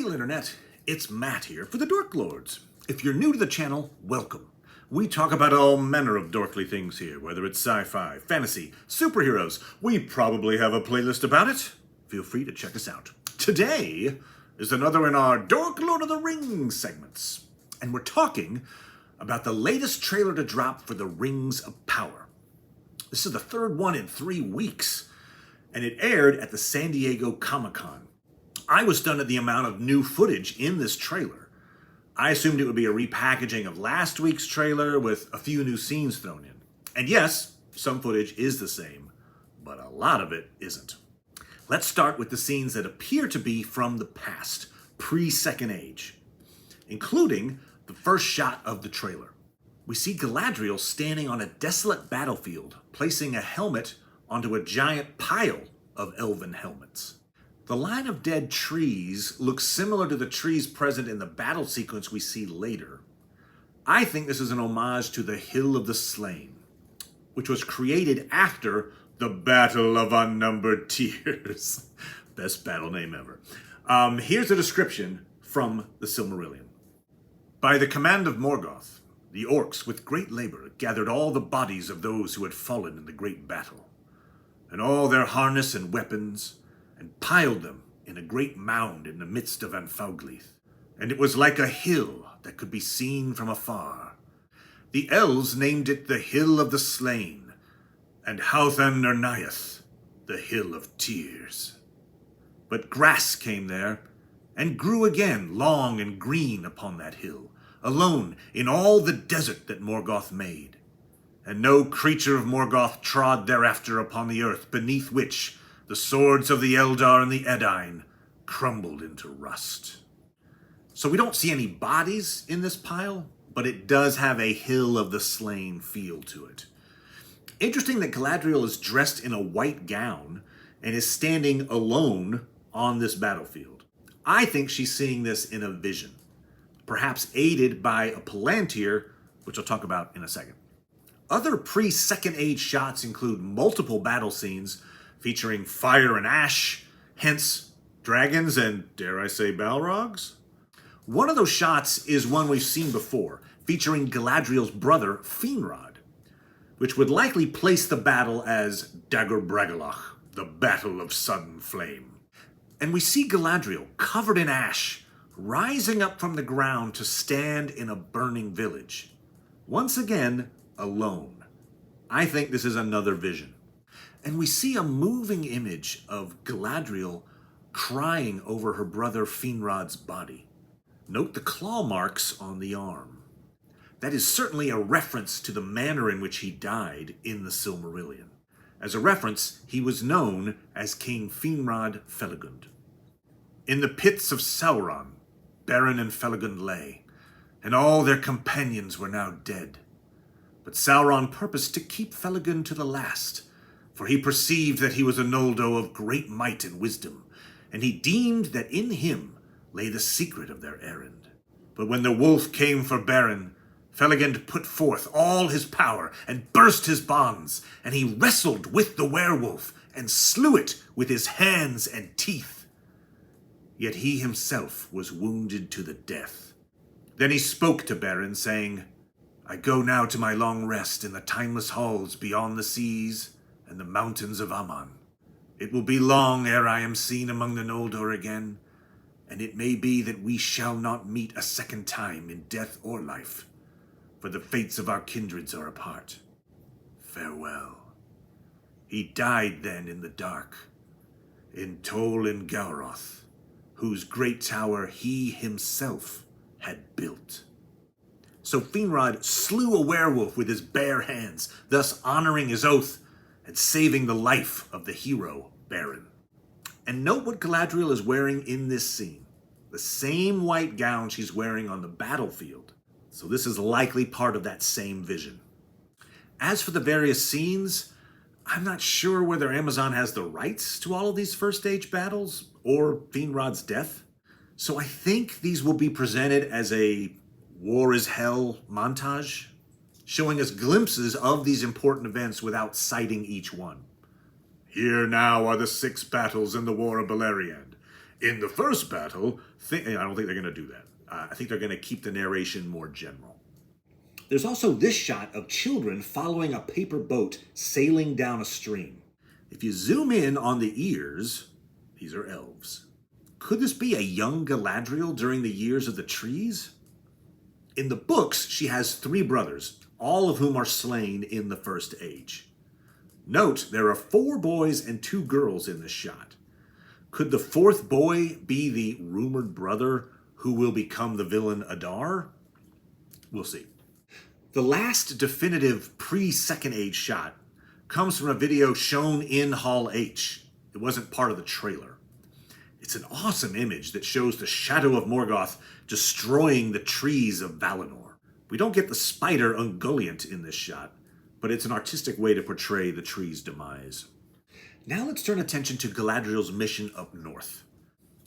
Hail Internet, it's Matt here for the Dork Lords. If you're new to the channel, welcome. We talk about all manner of dorkly things here, whether it's sci-fi, fantasy, superheroes. We probably have a playlist about it. Feel free to check us out. Today is another in our Dork Lord of the Rings segments. And we're talking about the latest trailer to drop for the Rings of Power. This is the third one in 3 weeks, and it aired at the San Diego Comic-Con. I was stunned at the amount of new footage in this trailer. I assumed it would be a repackaging of last week's trailer with a few new scenes thrown in. And yes, some footage is the same, but a lot of it isn't. Let's start with the scenes that appear to be from the past, pre-Second Age, including the first shot of the trailer. We see Galadriel standing on a desolate battlefield, placing a helmet onto a giant pile of elven helmets. The line of dead trees looks similar to the trees present in the battle sequence we see later. I think this is an homage to the Hill of the Slain, which was created after the Battle of Unnumbered Tears. Best battle name ever. Here's a description from the Silmarillion. By the command of Morgoth, the orcs with great labor gathered all the bodies of those who had fallen in the great battle, and all their harness and weapons, and piled them in a great mound in the midst of Anfauglith. And it was like a hill that could be seen from afar. The elves named it the Hill of the Slain, and Hauthan Nerniath, the Hill of Tears. But grass came there, and grew again long and green upon that hill, alone in all the desert that Morgoth made. And no creature of Morgoth trod thereafter upon the earth, beneath which the swords of the Eldar and the Edain crumbled into rust. So we don't see any bodies in this pile, but it does have a Hill of the Slain feel to it. Interesting that Galadriel is dressed in a white gown and is standing alone on this battlefield. I think she's seeing this in a vision, perhaps aided by a Palantir, which I'll talk about in a second. Other pre-Second Age shots include multiple battle scenes featuring fire and ash, hence dragons and, dare I say, Balrogs? One of those shots is one we've seen before, featuring Galadriel's brother, Finrod, which would likely place the battle as Dagor Bragollach, the Battle of Sudden Flame. And we see Galadriel, covered in ash, rising up from the ground to stand in a burning village. Once again, alone. I think this is another vision. And we see a moving image of Galadriel crying over her brother Finrod's body. Note the claw marks on the arm. That is certainly a reference to the manner in which he died in the Silmarillion. As a reference, he was known as King Finrod Felagund. In the pits of Sauron, Beren and Felagund lay, and all their companions were now dead. But Sauron purposed to keep Felagund to the last, for he perceived that he was a Noldo of great might and wisdom, and he deemed that in him lay the secret of their errand. But when the wolf came for Beren, Felagund put forth all his power and burst his bonds, and he wrestled with the werewolf and slew it with his hands and teeth. Yet he himself was wounded to the death. Then he spoke to Beren, saying, "I go now to my long rest in the timeless halls beyond the seas and the mountains of Aman. It will be long ere I am seen among the Noldor again, and it may be that we shall not meet a second time in death or life, for the fates of our kindreds are apart. Farewell." He died then in the dark, in Tol in Gauroth, whose great tower he himself had built. So Finrod slew a werewolf with his bare hands, thus honoring his oath and saving the life of the hero, Beren. And note what Galadriel is wearing in this scene. The same white gown she's wearing on the battlefield. So this is likely part of that same vision. As for the various scenes, I'm not sure whether Amazon has the rights to all of these First Age battles or Finrod's death. So I think these will be presented as a War is Hell montage, showing us glimpses of these important events without citing each one. Here now are the 6 battles in the War of Beleriand. In the first battle, I don't think they're going to do that. I think they're going to keep the narration more general. There's also this shot of children following a paper boat sailing down a stream. If you zoom in on the ears, these are elves. Could this be a young Galadriel during the years of the trees? In the books, she has 3 brothers, all of whom are slain in the First Age. Note, there are 4 boys and 2 girls in this shot. Could the 4th boy be the rumored brother who will become the villain Adar? We'll see. The last definitive pre-Second Age shot comes from a video shown in Hall H. It wasn't part of the trailer. It's an awesome image that shows the shadow of Morgoth destroying the trees of Valinor. We don't get the spider Ungoliant in this shot, but it's an artistic way to portray the tree's demise. Now let's turn attention to Galadriel's mission up north.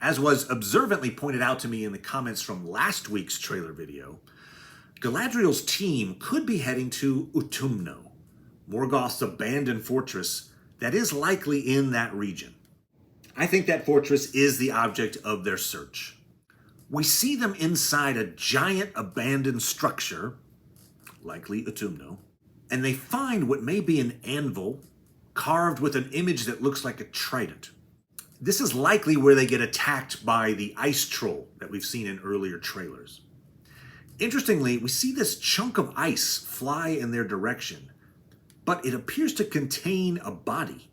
As was observantly pointed out to me in the comments from last week's trailer video, Galadriel's team could be heading to Utumno, Morgoth's abandoned fortress that is likely in that region. I think that fortress is the object of their search. We see them inside a giant abandoned structure, likely Utumno, and they find what may be an anvil carved with an image that looks like a trident. This is likely where they get attacked by the ice troll that we've seen in earlier trailers. Interestingly, we see this chunk of ice fly in their direction, but it appears to contain a body.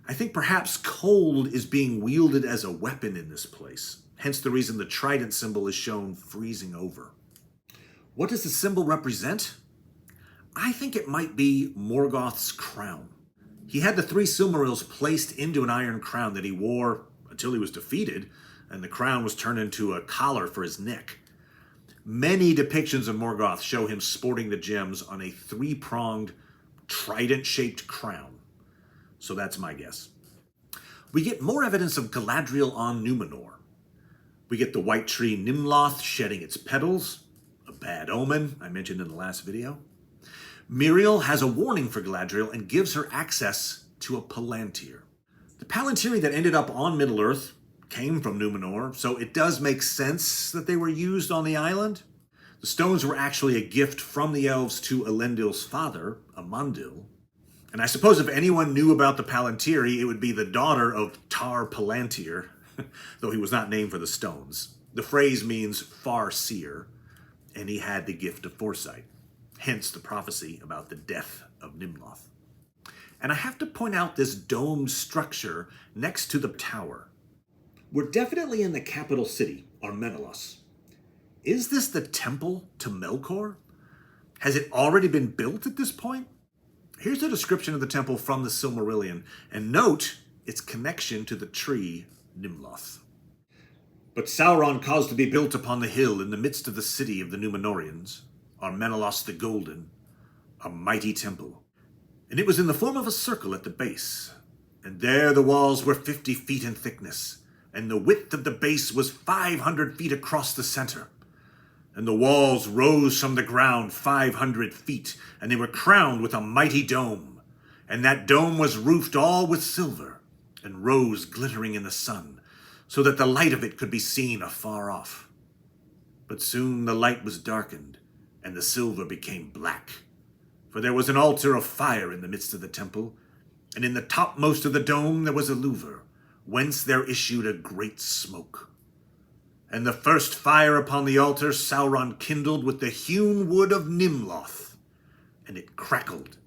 I think perhaps cold is being wielded as a weapon in this place, hence the reason the trident symbol is shown freezing over. What does the symbol represent? I think it might be Morgoth's crown. He had the 3 Silmarils placed into an iron crown that he wore until he was defeated, and the crown was turned into a collar for his neck. Many depictions of Morgoth show him sporting the gems on a 3-pronged, trident-shaped crown. So that's my guess. We get more evidence of Galadriel on Numenor. We get the white tree Nimloth shedding its petals, a bad omen I mentioned in the last video. Miriel has a warning for Galadriel and gives her access to a Palantir. The Palantiri that ended up on Middle-earth came from Numenor, so it does make sense that they were used on the island. The stones were actually a gift from the elves to Elendil's father, Amandil. And I suppose if anyone knew about the Palantiri, it would be the daughter of Tar Palantir, though he was not named for the stones. The phrase means far seer, and he had the gift of foresight. Hence the prophecy about the death of Nimloth. And I have to point out this domed structure next to the tower. We're definitely in the capital city, Armenelos. Is this the temple to Melkor? Has it already been built at this point? Here's a description of the temple from the Silmarillion, and note its connection to the tree Nimloth. But Sauron caused to be built upon the hill in the midst of the city of the Númenóreans, Armenelos the Golden, a mighty temple. And it was in the form of a circle at the base. And there the walls were 50 feet in thickness, and the width of the base was 500 feet across the center. And the walls rose from the ground 500 feet, and they were crowned with a mighty dome. And that dome was roofed all with silver, and rose glittering in the sun, so that the light of it could be seen afar off. But soon the light was darkened, and the silver became black. For there was an altar of fire in the midst of the temple, and in the topmost of the dome there was a louver, whence there issued a great smoke. And the first fire upon the altar Sauron kindled with the hewn wood of Nimloth, and it crackled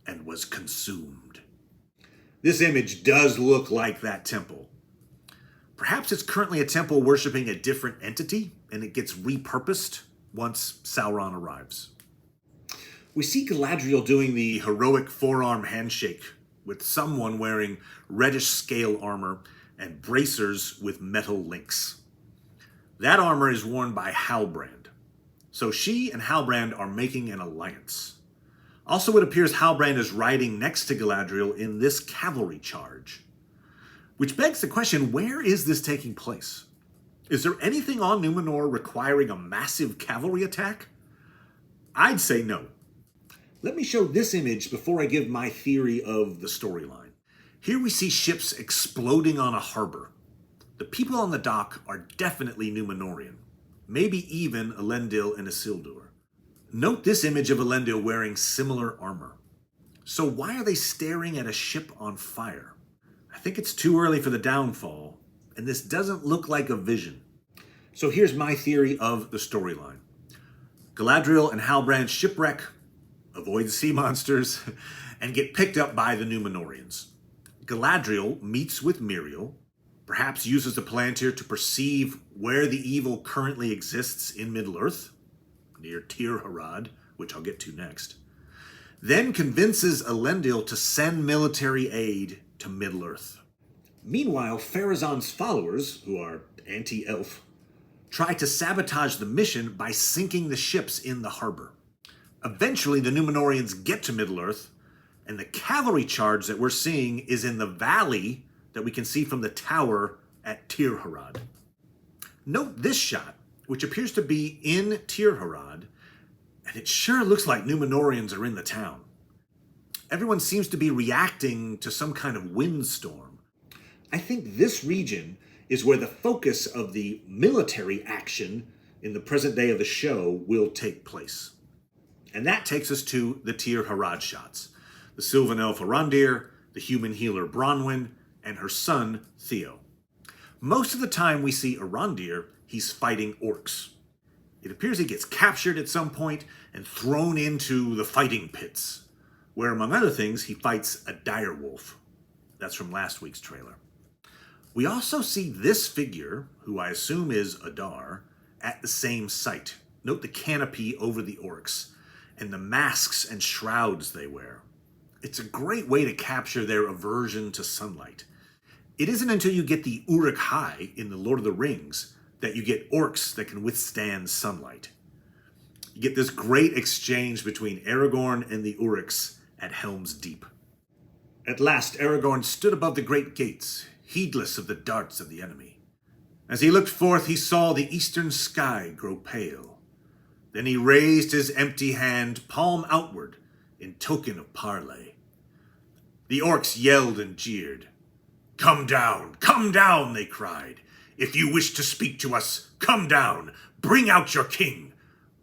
and was consumed. This image does look like that temple. Perhaps it's currently a temple worshiping a different entity, and it gets repurposed once Sauron arrives. We see Galadriel doing the heroic forearm handshake with someone wearing reddish scale armor and bracers with metal links. That armor is worn by Halbrand, so she and Halbrand are making an alliance. Also, it appears Halbrand is riding next to Galadriel in this cavalry charge. Which begs the question, where is this taking place? Is there anything on Numenor requiring a massive cavalry attack? I'd say no. Let me show this image before I give my theory of the storyline. Here we see ships exploding on a harbor. The people on the dock are definitely Númenórean, maybe even Elendil and Isildur. Note this image of Elendil wearing similar armor. So why are they staring at a ship on fire? I think it's too early for the downfall, and this doesn't look like a vision. So here's my theory of the storyline. Galadriel and Halbrand shipwreck, avoid sea monsters, and get picked up by the Númenóreans. Galadriel meets with Miriel, perhaps uses the Palantir to perceive where the evil currently exists in Middle-earth, near Tyrharad, which I'll get to next. Then convinces Elendil to send military aid to Middle-earth. Meanwhile, Pharazôn's followers, who are anti-elf, try to sabotage the mission by sinking the ships in the harbor. Eventually, the Númenóreans get to Middle-earth, and the cavalry charge that we're seeing is in the valley that we can see from the tower at Tyrharad. Note this shot, which appears to be in Tyrharad, and it sure looks like Númenóreans are in the town. Everyone seems to be reacting to some kind of windstorm. I think this region is where the focus of the military action in the present day of the show will take place. And that takes us to the Tyrharad shots. The Sylvan elf Arondir, the human healer Bronwyn, and her son Theo. Most of the time we see Arondir, he's fighting orcs. It appears he gets captured at some point and thrown into the fighting pits, where among other things he fights a direwolf. That's from last week's trailer. We also see this figure, who I assume is Adar, at the same site. Note the canopy over the orcs and the masks and shrouds they wear. It's a great way to capture their aversion to sunlight. It isn't until you get the Uruk-hai in the Lord of the Rings that you get orcs that can withstand sunlight. You get this great exchange between Aragorn and the Uruks at Helm's Deep. At last, Aragorn stood above the great gates, heedless of the darts of the enemy. As he looked forth, he saw the eastern sky grow pale. Then he raised his empty hand, palm outward, in token of parley. The orcs yelled and jeered. Come down, they cried. If you wish to speak to us, come down, bring out your king.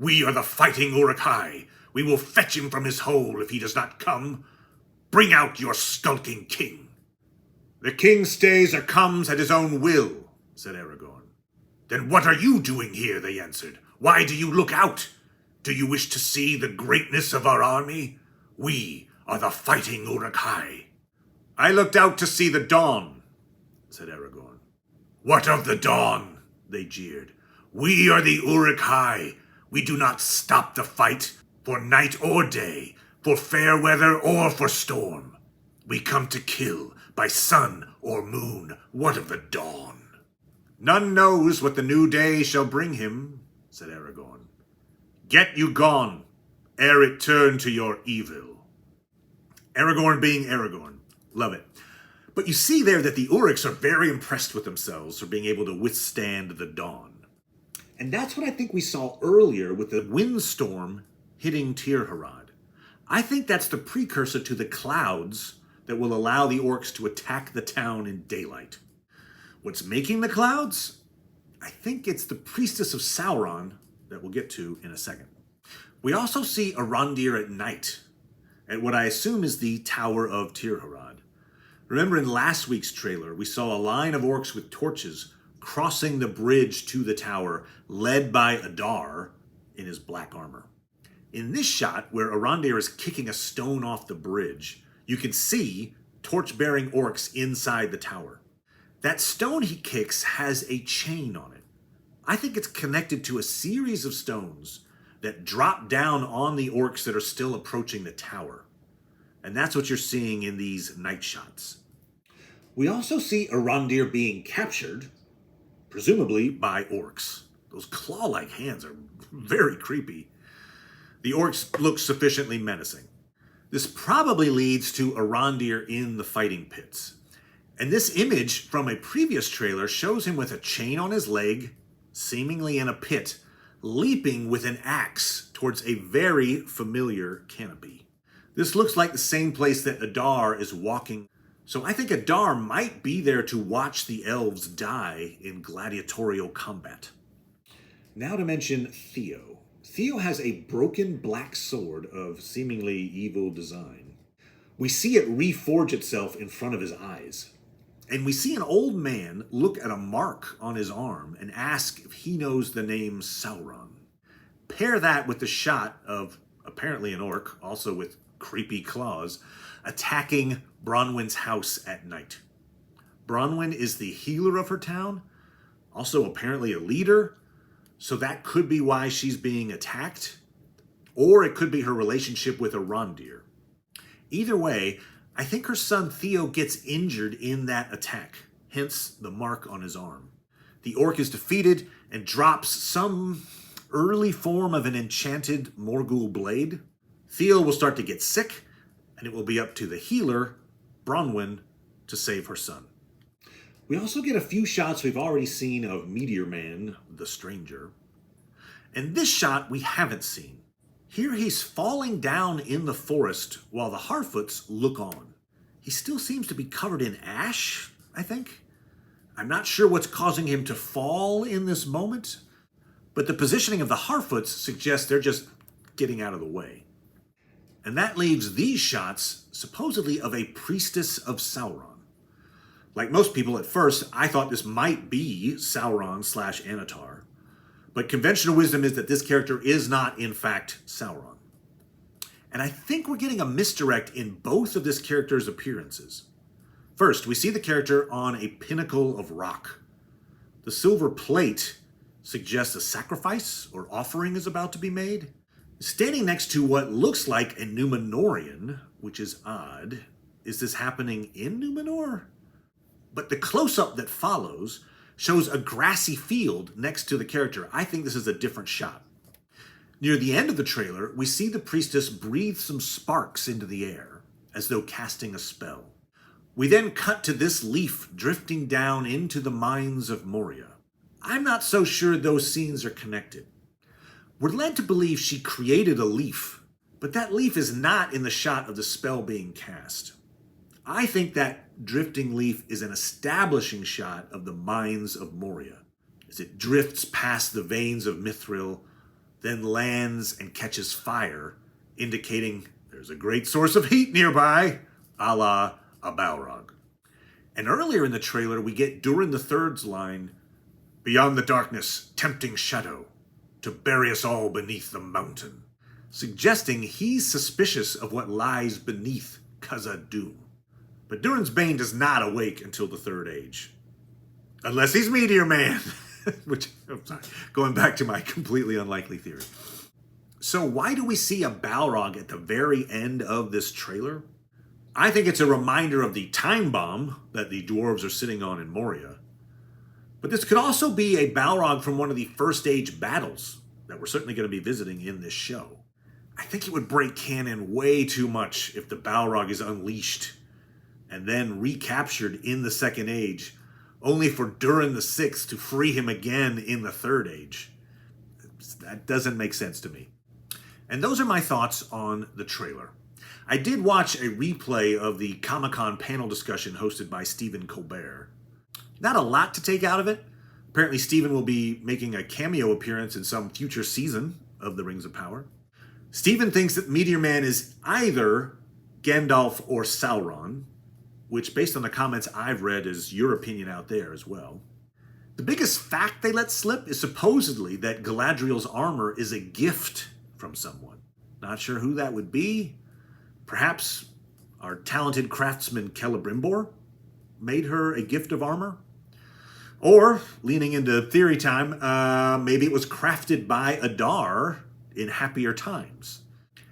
We are the fighting Uruk-hai. We will fetch him from his hole if he does not come. Bring out your skulking king. The king stays or comes at his own will, said Aragorn. Then what are you doing here, they answered. Why do you look out? Do you wish to see the greatness of our army? We are the fighting Uruk-hai. I looked out to see the dawn, said Aragorn. What of the dawn? They jeered. We are the Uruk-hai. We do not stop the fight, for night or day, for fair weather or for storm. We come to kill, by sun or moon. What of the dawn? None knows what the new day shall bring him, said Aragorn. Get you gone, ere it turn to your evil. Aragorn being Aragorn. Love it. But you see there that the Uruks are very impressed with themselves for being able to withstand the dawn. And that's what I think we saw earlier with the windstorm hitting Tyrharad. I think that's the precursor to the clouds that will allow the orcs to attack the town in daylight. What's making the clouds? I think it's the priestess of Sauron that we'll get to in a second. We also see Arondir at night, at what I assume is the Tower of Tyrharad. Remember in last week's trailer, we saw a line of orcs with torches crossing the bridge to the tower, led by Adar in his black armor. In this shot, where Arondir is kicking a stone off the bridge, you can see torch-bearing orcs inside the tower. That stone he kicks has a chain on it. I think it's connected to a series of stones that drop down on the orcs that are still approaching the tower. And that's what you're seeing in these night shots. We also see Arondir being captured, presumably by orcs. Those claw-like hands are very creepy. The orcs look sufficiently menacing. This probably leads to Arondir in the fighting pits. And this image from a previous trailer shows him with a chain on his leg, seemingly in a pit, leaping with an axe towards a very familiar canopy. This looks like the same place that Adar is walking. So I think Adar might be there to watch the elves die in gladiatorial combat. Now to mention Theo. Theo has a broken black sword of seemingly evil design. We see it reforge itself in front of his eyes. And we see an old man look at a mark on his arm and ask if he knows the name Sauron. Pair that with the shot of apparently an orc, also with creepy claws, attacking Bronwyn's house at night. Bronwyn is the healer of her town, also apparently a leader, so that could be why she's being attacked, or it could be her relationship with Arondir. Either way, I think her son Theo gets injured in that attack, hence the mark on his arm. The orc is defeated and drops some early form of an enchanted Morgul blade. Theo will start to get sick, and it will be up to the healer, Bronwyn, to save her son. We also get a few shots we've already seen of Meteor Man, The stranger. And this shot we haven't seen. Here he's falling down in the forest while the Harfoots look on. He still seems to be covered in ash, I think. I'm not sure what's causing him to fall in this moment, but the positioning of the Harfoots suggests they're just getting out of the way. And that leaves these shots supposedly of a priestess of Sauron. Like most people at first, I thought this might be Sauron/Anatar. But conventional wisdom is that this character is not, in fact, Sauron. And I think we're getting a misdirect in both of this character's appearances. First, we see the character on a pinnacle of rock. The silver plate suggests a sacrifice or offering is about to be made. Standing next to what looks like a Númenórean, which is odd. Is this happening in Númenor? But the close-up that follows shows a grassy field next to the character. I think this is a different shot. Near the end of the trailer, we see the priestess breathe some sparks into the air, as though casting a spell. We then cut to this leaf drifting down into the mines of Moria. I'm not so sure those scenes are connected. We're led to believe she created a leaf, but that leaf is not in the shot of the spell being cast. I think that drifting leaf is an establishing shot of the mines of Moria, as it drifts past the veins of Mithril, then lands and catches fire, indicating there's a great source of heat nearby, a la a Balrog. And earlier in the trailer, we get Durin III's line, "Beyond the darkness, tempting shadow, to bury us all beneath the mountain," suggesting he's suspicious of what lies beneath Khazad-dûm. But Durin's Bane does not awake until the Third Age. Unless he's Meteor Man. Which, I'm sorry, going back to my completely unlikely theory. So why do we see a Balrog at the very end of this trailer? I think it's a reminder of the time bomb that the dwarves are sitting on in Moria. But this could also be a Balrog from one of the First Age battles that we're certainly going to be visiting in this show. I think it would break canon way too much if the Balrog is unleashed and then recaptured in the Second Age, only for Durin VI to free him again in the Third Age. That doesn't make sense to me. And those are my thoughts on the trailer. I did watch a replay of the Comic-Con panel discussion hosted by Stephen Colbert. Not a lot to take out of it. Apparently Stephen will be making a cameo appearance in some future season of The Rings of Power. Stephen thinks that Meteor Man is either Gandalf or Sauron, which based on the comments I've read is your opinion out there as well. The biggest fact they let slip is supposedly that Galadriel's armor is a gift from someone. Not sure who that would be. Perhaps our talented craftsman Celebrimbor made her a gift of armor? Or, leaning into theory time, maybe it was crafted by Adar in happier times.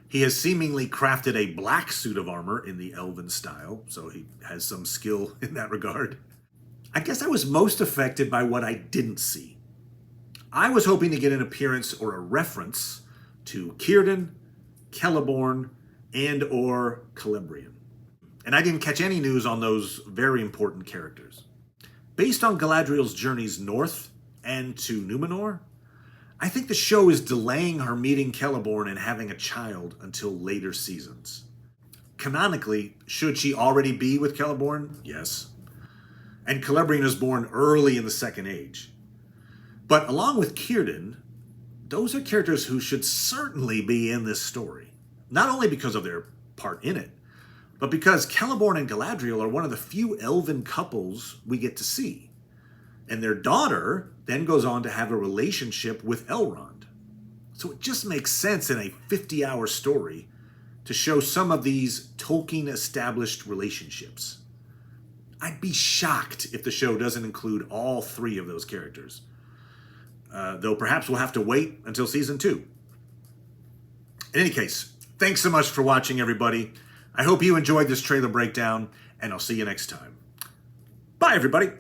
He has seemingly crafted a black suit of armor in the elven style, so he has some skill in that regard. I guess I was most affected by what I didn't see. I was hoping to get an appearance or a reference to Círdan, Celeborn, and or Celebrian. And I didn't catch any news on those very important characters. Based on Galadriel's journeys north and to Númenor, I think the show is delaying her meeting Celeborn and having a child until later seasons. canonically, should she already be with Celeborn? Yes. And Celebrian is born early in the Second Age. But along with Círdan, those are characters who should certainly be in this story. Not only because of their part in it, but because Celeborn and Galadriel are one of the few elven couples we get to see. And their daughter then goes on to have a relationship with Elrond. So it just makes sense in a 50-hour story to show some of these Tolkien-established relationships. I'd be shocked if the show doesn't include all three of those characters. Though perhaps we'll have to wait until season 2. In any case, thanks so much for watching, everybody. I hope you enjoyed this trailer breakdown, and I'll see you next time. Bye, everybody.